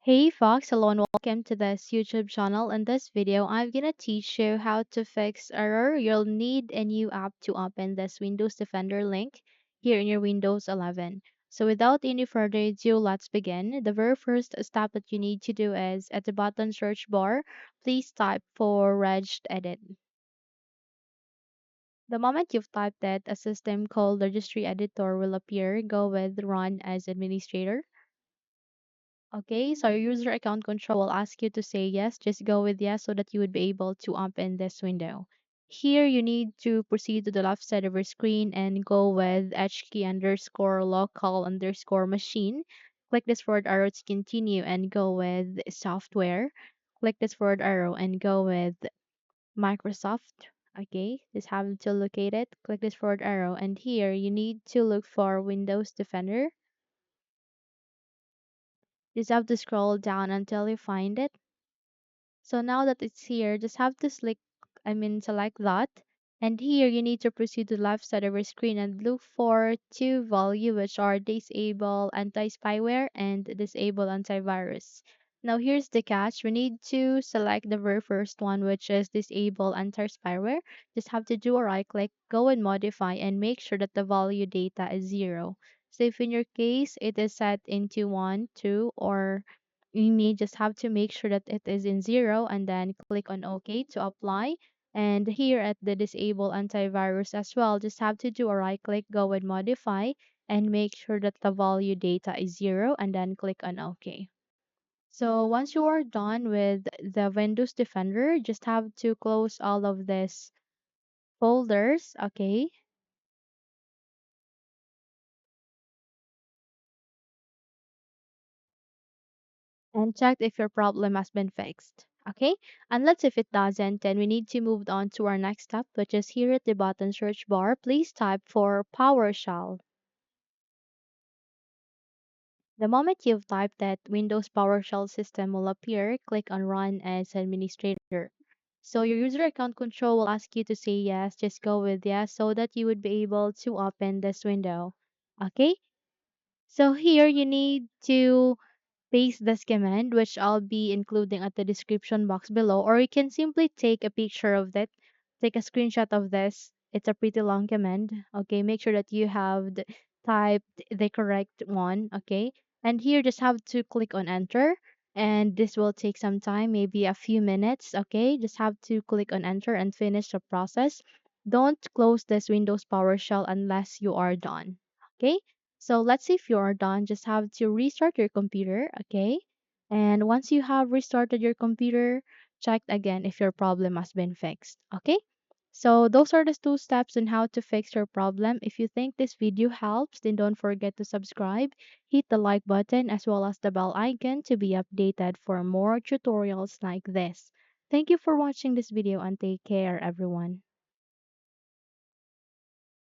Hey Fox, hello and welcome to this YouTube channel. In this video, I'm gonna teach you how to fix error. You'll need a new app to open this Windows Defender link here in your Windows 11. So without any further ado, let's begin. The very first step that you need to do is at the bottom search bar, please type for regedit. The moment you've typed it, a system called registry editor will appear. Go with run as administrator. Okay, so your user account control will ask you to say yes. Just go with yes so that you would be able to open this window. Here, you need to proceed to the left side of your screen and go with hkey underscore local underscore machine. Click this forward arrow to continue and go with software. Click this forward arrow and go with Microsoft. Okay, just have to locate it. Click this forward arrow and here you need to look for Windows Defender. Just have to scroll down until you find it. So now that it's here, just have to select that. And here you need to proceed to the left side of your screen and look for two value which are disable anti-spyware and disable antivirus. Now here's the catch. We need to select the very first one which is disable anti-spyware. Just have to do a right click, go and modify and make sure that the value data is 0. So if in your case it is set into 1, 2 or you may just have to make sure that it is in 0 and then click on OK to apply. And here at the disable antivirus as well, just have to do a right click, go and modify, and make sure that the value data is 0 and then click on OK. So once you are done with the Windows Defender, just have to close all of these folders, okay? And check if your problem has been fixed. Okay, and let's if it doesn't, then we need to move on to our next step, which is here at the bottom search bar. Please type for PowerShell. The moment you've typed that, Windows PowerShell system will appear. Click on Run as administrator. So your user account control will ask you to say yes. Just go with yes so that you would be able to open this window. Okay, so here you need to paste this command, which I'll be including at the description box below, or you can simply take a picture of that, take a screenshot of this. It's a pretty long command. Okay, make sure that you have typed the correct one. Okay, and here just have to click on enter, and this will take some time, maybe a few minutes. Okay, just have to click on enter and finish the process. Don't close this Windows PowerShell unless you are done. Okay, so let's say if you are done, just have to restart your computer, okay? And once you have restarted your computer, check again if your problem has been fixed, okay? So those are the two steps on how to fix your problem. If you think this video helps, then don't forget to subscribe, hit the like button as well as the bell icon to be updated for more tutorials like this. Thank you for watching this video and take care everyone.